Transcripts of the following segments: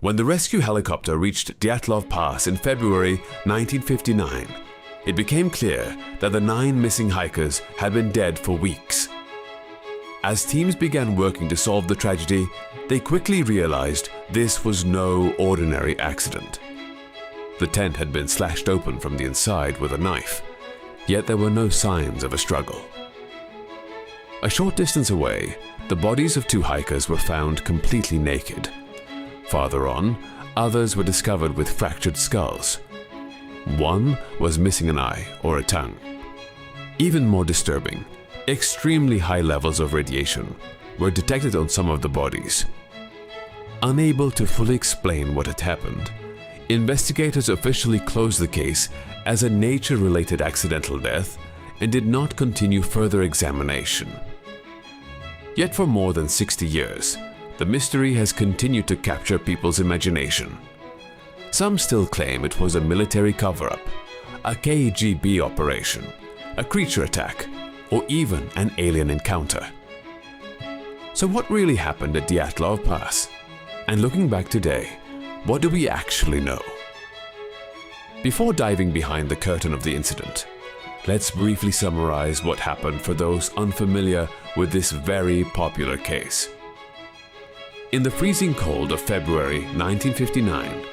When the rescue helicopter reached Dyatlov Pass in February 1959, it became clear that the 9 missing hikers had been dead for weeks. As teams began working to solve the tragedy, they quickly realized this was no ordinary accident. The tent had been slashed open from the inside with a knife, yet there were no signs of a struggle. A short distance away, the bodies of 2 hikers were found completely naked. Farther on, others were discovered with fractured skulls. One was missing an eye or a tongue. Even more disturbing, extremely high levels of radiation were detected on some of the bodies. Unable to fully explain what had happened, investigators officially closed the case as a nature-related accidental death and did not continue further examination. Yet for more than 60 years, the mystery has continued to capture people's imagination. Some still claim it was a military cover-up, a KGB operation, a creature attack, or even an alien encounter. So what really happened at Dyatlov Pass? And looking back today, what do we actually know? Before diving behind the curtain of the incident, let's briefly summarize what happened for those unfamiliar with this very popular case. In the freezing cold of February 1959,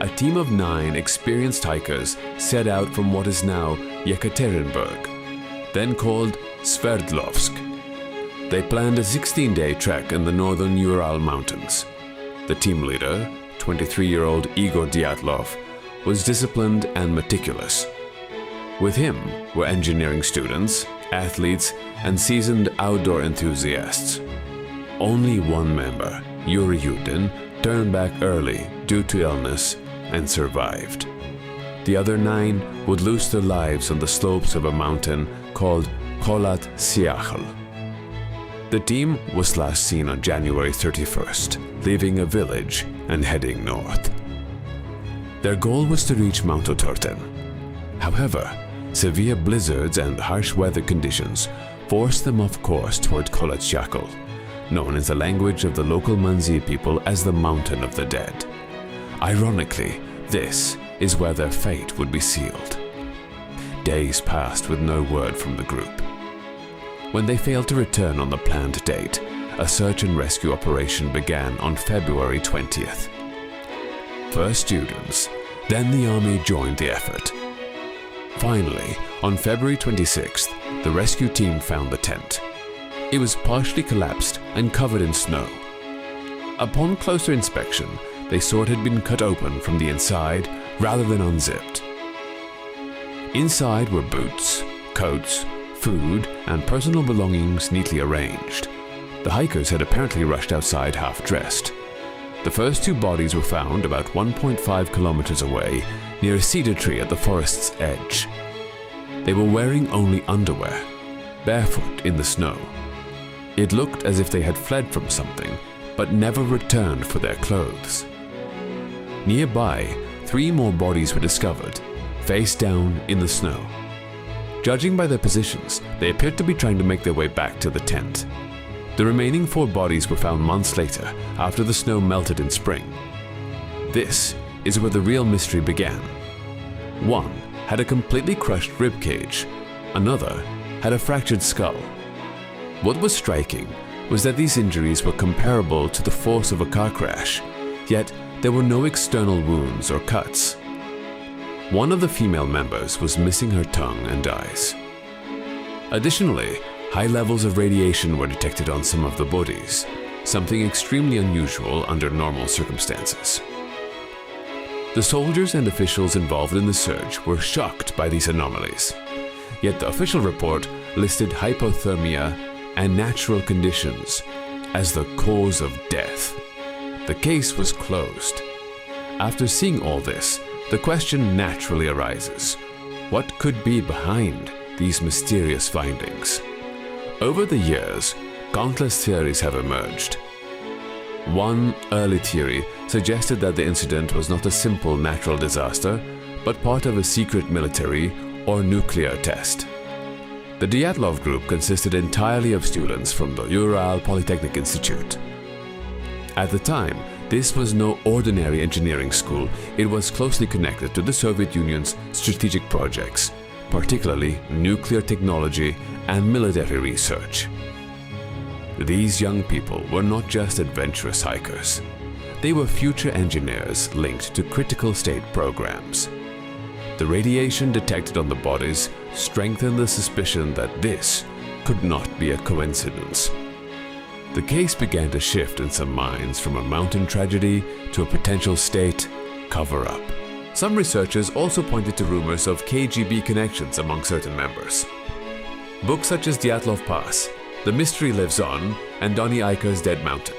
a team of 9 experienced hikers set out from what is now Yekaterinburg, then called Sverdlovsk. They planned a 16-day trek in the northern Ural Mountains. The team leader, 23-year-old Igor Dyatlov, was disciplined and meticulous. With him were engineering students, athletes, and seasoned outdoor enthusiasts. Only one member, Yuri Yudin, turned back early due to illness and survived. The other 9 would lose their lives on the slopes of a mountain called Kholat Syakhl. The team was last seen on January 31st, leaving a village and heading north. Their goal was to reach Mount Otorten. However, severe blizzards and harsh weather conditions forced them off course toward Kholat Syakhl, known in the language of the local Manzi people as the Mountain of the Dead. Ironically, this is where their fate would be sealed. Days passed with no word from the group. When they failed to return on the planned date, a search and rescue operation began on February 20th. First students, then the army joined the effort. Finally, on February 26th, the rescue team found the tent. It was partially collapsed and covered in snow. Upon closer inspection, they saw it had been cut open from the inside rather than unzipped. Inside were boots, coats, food, and personal belongings neatly arranged. The hikers had apparently rushed outside half-dressed. The first 2 bodies were found about 1.5 kilometers away, near a cedar tree at the forest's edge. They were wearing only underwear, barefoot in the snow. It looked as if they had fled from something, but never returned for their clothes. Nearby, 3 more bodies were discovered, face down in the snow. Judging by their positions, they appeared to be trying to make their way back to the tent. The remaining 4 bodies were found months later, after the snow melted in spring. This is where the real mystery began. One had a completely crushed rib cage. Another had a fractured skull. What was striking was that these injuries were comparable to the force of a car crash, yet there were no external wounds or cuts. One of the female members was missing her tongue and eyes. Additionally, high levels of radiation were detected on some of the bodies, something extremely unusual under normal circumstances. The soldiers and officials involved in the search were shocked by these anomalies, yet the official report listed hypothermia and natural conditions as the cause of death. The case was closed. After seeing all this, the question naturally arises: what could be behind these mysterious findings? Over the years, countless theories have emerged. One early theory suggested that the incident was not a simple natural disaster, but part of a secret military or nuclear test. The Dyatlov group consisted entirely of students from the Ural Polytechnic Institute. At the time, This was no ordinary engineering school. It was closely connected to the Soviet Union's strategic projects, particularly nuclear technology and military research. These young people were not just adventurous hikers. They were future engineers linked to critical state programs. The radiation detected on the bodies strengthened the suspicion that this could not be a coincidence. The case began to shift in some minds from a mountain tragedy to a potential state cover-up. Some researchers also pointed to rumors of KGB connections among certain members. Books such as Dyatlov Pass, The Mystery Lives On, and Donnie Eicher's Dead Mountain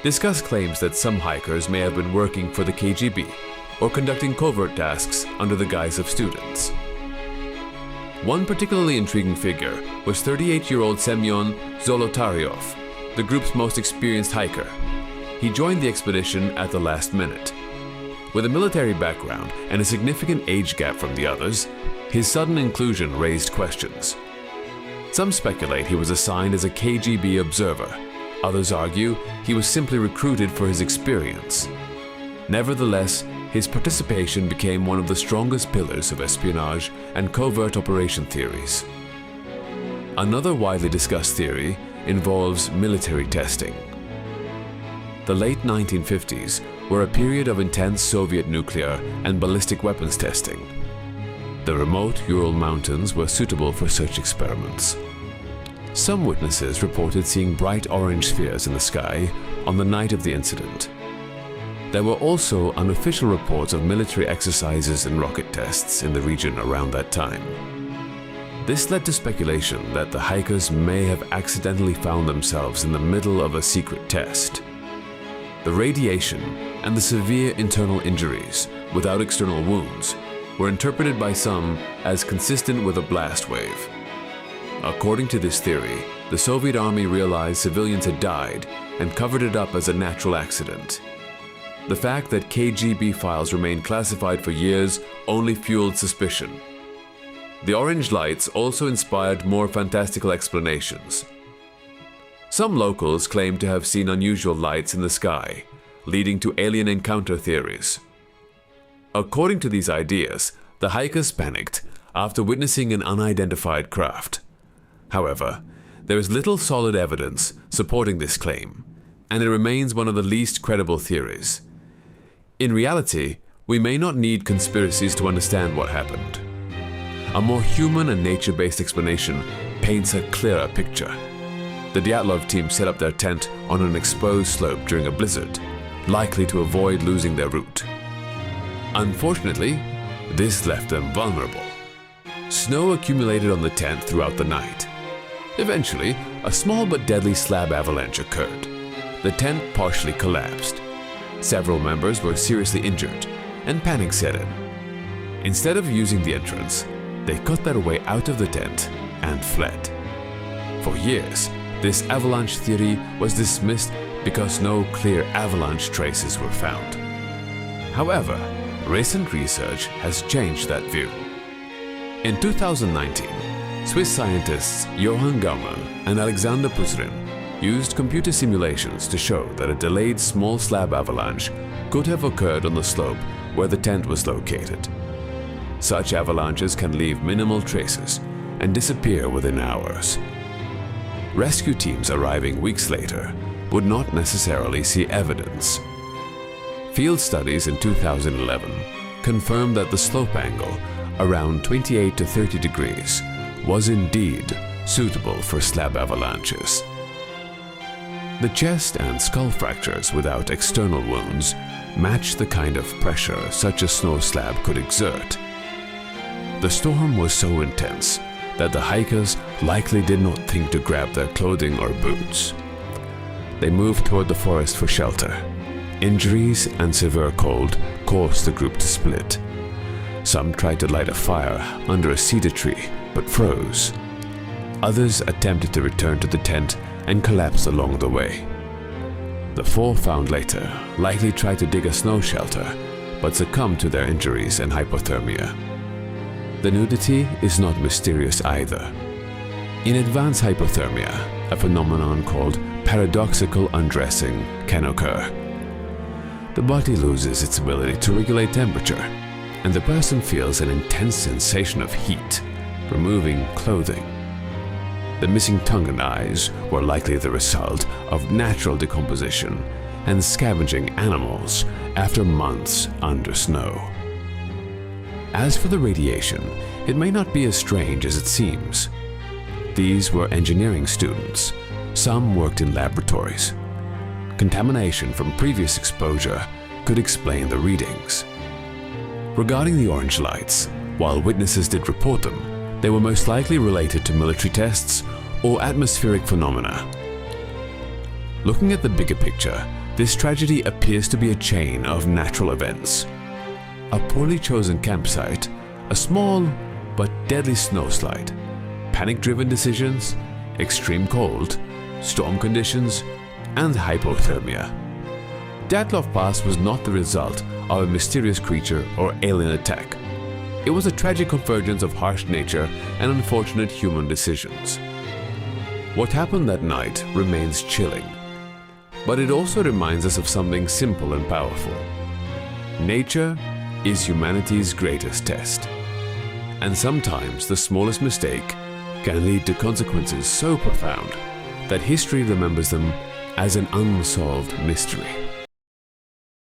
discuss claims that some hikers may have been working for the KGB or conducting covert tasks under the guise of students. One particularly intriguing figure was 38-year-old Semyon Zolotaryov, the group's most experienced hiker. He joined the expedition at the last minute. With a military background and a significant age gap from the others, his sudden inclusion raised questions. Some speculate he was assigned as a KGB observer. Others argue he was simply recruited for his experience. Nevertheless, his participation became one of the strongest pillars of espionage and covert operation theories. Another widely discussed theory involves military testing. The late 1950s were a period of intense Soviet nuclear and ballistic weapons testing. The remote Ural Mountains were suitable for such experiments. Some witnesses reported seeing bright orange spheres in the sky on the night of the incident. There were also unofficial reports of military exercises and rocket tests in the region around that time. This led to speculation that the hikers may have accidentally found themselves in the middle of a secret test. The radiation and the severe internal injuries, without external wounds, were interpreted by some as consistent with a blast wave. According to this theory, the Soviet army realized civilians had died and covered it up as a natural accident. The fact that KGB files remained classified for years only fueled suspicion. The orange lights also inspired more fantastical explanations. Some locals claimed to have seen unusual lights in the sky, leading to alien encounter theories. According to these ideas, the hikers panicked after witnessing an unidentified craft. However, there is little solid evidence supporting this claim, and it remains one of the least credible theories. In reality, we may not need conspiracies to understand what happened. A more human and nature-based explanation paints a clearer picture. The Dyatlov team set up their tent on an exposed slope during a blizzard, likely to avoid losing their route. Unfortunately, this left them vulnerable. Snow accumulated on the tent throughout the night. Eventually, a small but deadly slab avalanche occurred. The tent partially collapsed. Several members were seriously injured, and panic set in. Instead of using the entrance, they cut their way out of the tent and fled. For years, this avalanche theory was dismissed because no clear avalanche traces were found. However, recent research has changed that view. In 2019, Swiss scientists Johann Gaumer and Alexander Pusrin used computer simulations to show that a delayed small slab avalanche could have occurred on the slope where the tent was located. Such avalanches can leave minimal traces and disappear within hours. Rescue teams arriving weeks later would not necessarily see evidence. Field studies in 2011 confirmed that the slope angle, around 28 to 30 degrees, was indeed suitable for slab avalanches. The chest and skull fractures without external wounds match the kind of pressure such a snow slab could exert. The storm was so intense that the hikers likely did not think to grab their clothing or boots. They moved toward the forest for shelter. Injuries and severe cold caused the group to split. Some tried to light a fire under a cedar tree, but froze. Others attempted to return to the tent and collapsed along the way. The 4 found later likely tried to dig a snow shelter, but succumbed to their injuries and hypothermia. The nudity is not mysterious either. In advanced hypothermia, a phenomenon called paradoxical undressing can occur. The body loses its ability to regulate temperature, and the person feels an intense sensation of heat, removing clothing. The missing tongue and eyes were likely the result of natural decomposition and scavenging animals after months under snow. As for the radiation, it may not be as strange as it seems. These were engineering students. Some worked in laboratories. Contamination from previous exposure could explain the readings. Regarding the orange lights, while witnesses did report them, they were most likely related to military tests or atmospheric phenomena. Looking at the bigger picture, this tragedy appears to be a chain of natural events. A poorly chosen campsite, a small but deadly snowslide, panic-driven decisions, extreme cold, storm conditions, and hypothermia. Dyatlov Pass was not the result of a mysterious creature or alien attack. It was a tragic convergence of harsh nature and unfortunate human decisions. What happened that night remains chilling, but it also reminds us of something simple and powerful. Nature is humanity's greatest test, and sometimes the smallest mistake can lead to consequences so profound that history remembers them as an unsolved mystery.